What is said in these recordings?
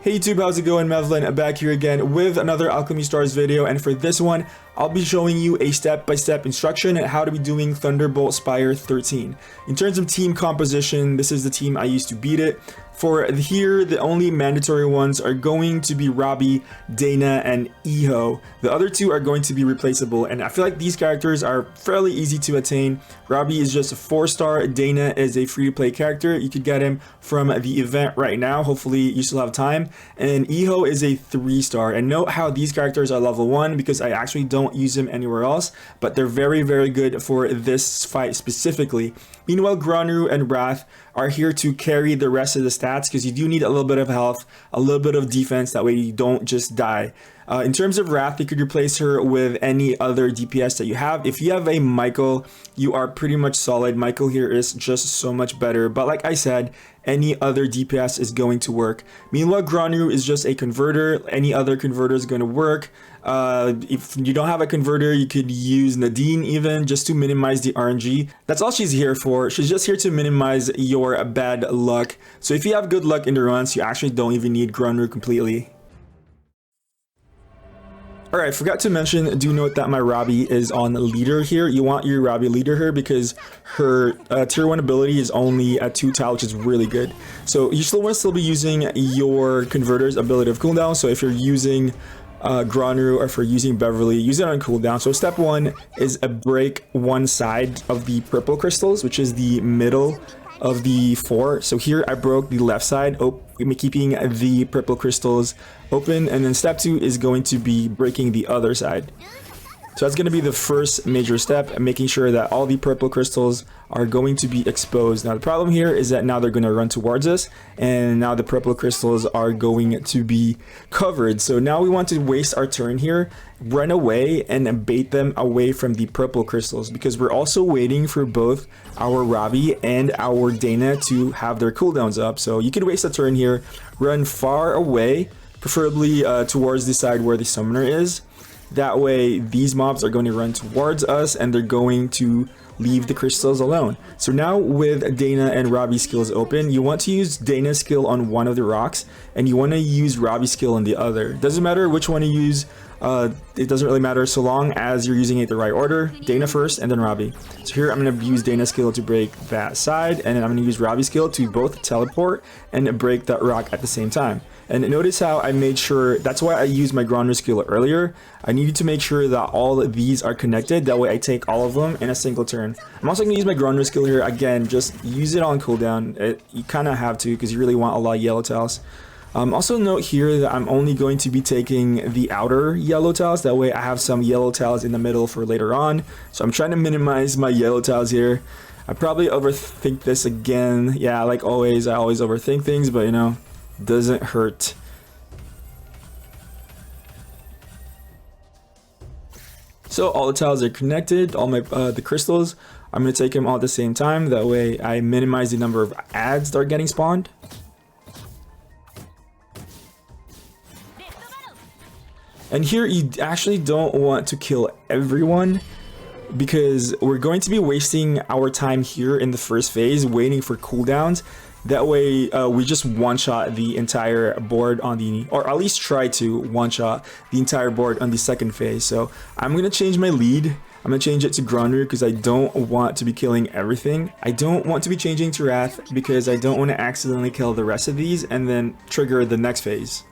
Hey YouTube, how's it going? Mevlin back here again with another Alchemy Stars video, and for this one I'll be showing you a step-by-step instruction on how to be doing Thunderbolt Spire 13. In terms of team composition, this is the team I used to beat it. For here, the only mandatory ones are going to be Robbie, Dana, and Iho. The other two are going to be replaceable, and I feel like these characters are fairly easy to attain. Robbie is just a 4-star, Dana is a free-to-play character. You could get him from the event right now, hopefully you still have time. And Iho is a 3-star, and note how these characters are level 1 because I actually don't use them anywhere else, but they're very good for this fight specifically. Meanwhile, Granru and Wrath are here to carry the rest of the stats because you do need a little bit of health, a little bit of defense, that way you don't just die. In terms of Wrath, you could replace her with any other DPS that you have. If you have a Michael, you are pretty much solid. Michael here is just so much better, but like I said, any other DPS is going to work. Meanwhile, Granru is just a converter. Any other converter is going to work. If you don't have a converter, you could use Nadine even, just to minimize the RNG. That's all she's here for. She's just here to minimize your bad luck. So if you have good luck in the runs, you actually don't even need Granru completely. Alright, forgot to mention, do note that my Robbie is on leader here. You want your Robbie leader here because her tier 1 ability is only at 2 tile, which is really good. So you still want to be using your converter's ability of cooldown. So if you're using Granru or if you're using Beverly, use it on cooldown. So step 1 is a break one side of the purple crystals, which is the middle of the 4. So here I broke the left side, keeping the purple crystals open, and then step 2 is going to be breaking the other side. So that's going to be the first major step, making sure that all the purple crystals are going to be exposed. Now the problem here is that now they're going to run towards us, and now the purple crystals are going to be covered. So now we want to waste our turn here, run away and bait them away from the purple crystals, because we're also waiting for both our Robbie and our Dana to have their cooldowns up. So you can waste a turn here, run far away, preferably towards the side where the summoner is. That way these mobs are going to run towards us and they're going to leave the crystals alone. So now with Dana and Robbie's skills open, you want to use Dana's skill on one of the rocks and you want to use Robbie's skill on the other. Doesn't matter which one you use, it doesn't really matter so long as you're using it the right order. Dana first and then Robbie. So here I'm going to use Dana's skill to break that side, and then I'm going to use Robbie's skill to both teleport and break that rock at the same time. And notice how I made sure, that's why I used my Granru skill earlier. I needed to make sure that all of these are connected, that way I take all of them in a single turn. I'm also going to use my Granru skill here, again, just use it on cooldown. You kind of have to because you really want a lot of yellow tiles. Also note here that I'm only going to be taking the outer yellow tiles, that way I have some yellow tiles in the middle for later on. So I'm trying to minimize my yellow tiles here. I probably overthink this again. Yeah, like always, I always overthink things, but you know, doesn't hurt. So all the tiles are connected, all my the crystals. I'm going to take them all at the same time, that way I minimize the number of ads that are getting spawned. And here you actually don't want to kill everyone, because we're going to be wasting our time here in the first phase waiting for cooldowns. That way we just one-shot the entire board on the, or at least try to one-shot the entire board on the second phase. So I'm going to change my lead. I'm going to change it to Granru because I don't want to be killing everything. I don't want to be changing to Wrath because I don't want to accidentally kill the rest of these and then trigger the next phase.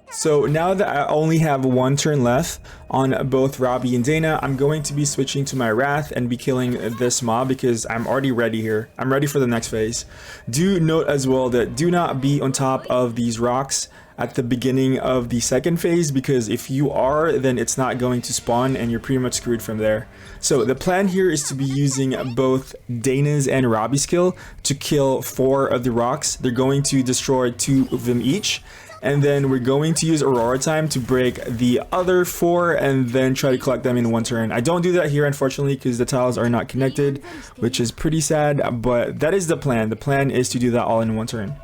So now that I only have one turn left on both Robbie and Dana, I'm going to be switching to my Wrath and be killing this mob because I'm already ready here. I'm ready for the next phase. Do note as well that do not be on top of these rocks at the beginning of the second phase, because if you are, then it's not going to spawn and you're pretty much screwed from there. So the plan here is to be using both Dana's and Robbie's skill to kill 4 of the rocks. They're going to destroy 2 of them each, and then we're going to use Aurora Time to break the other 4 and then try to collect them in one turn. I don't do that here, unfortunately, because the tiles are not connected, which is pretty sad, but that is the plan. The plan is to do that all in one turn.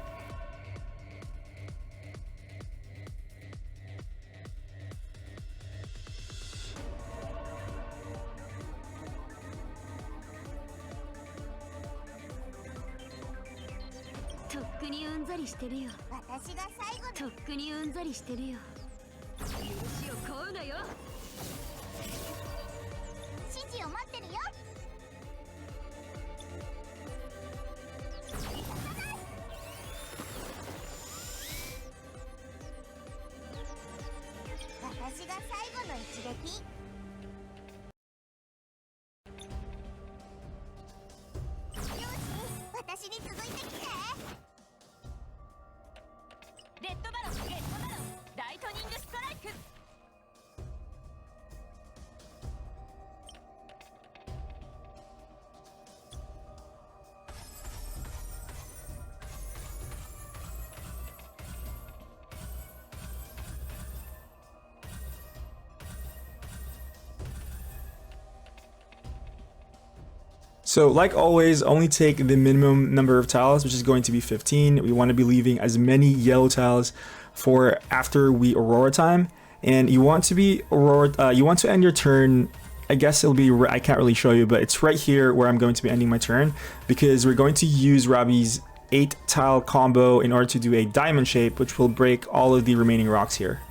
So like always, only take the minimum number of tiles, which is going to be 15. We want to be leaving as many yellow tiles for after we Aurora Time, and you want to be you want to end your turn. I guess it'll be, I can't really show you, but it's right here where I'm going to be ending my turn, because we're going to use Robbie's 8 tile combo in order to do a diamond shape, which will break all of the remaining rocks here.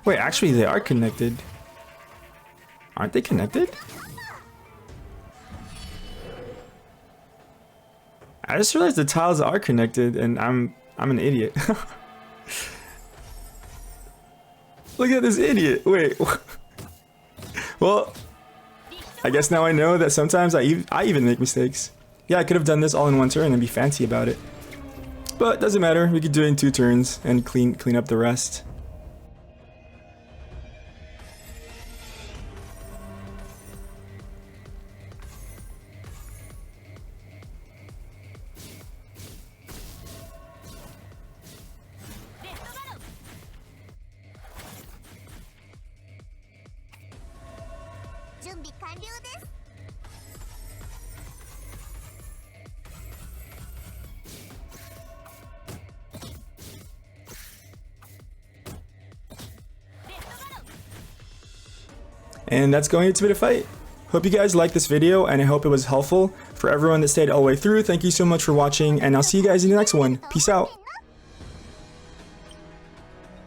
Wait, actually they are connected. Aren't they connected? I just realized the tiles are connected and I'm an idiot. Look at this idiot. Wait. Well, I guess now I know that sometimes I even make mistakes. Yeah, I could have done this all in one turn and be fancy about it. But doesn't matter. We could do it in 2 turns and clean up the rest. And that's going to be the fight. Hope you guys liked this video, and I hope it was helpful. For everyone that stayed all the way through, thank you so much for watching, and I'll see you guys in the next one. Peace out.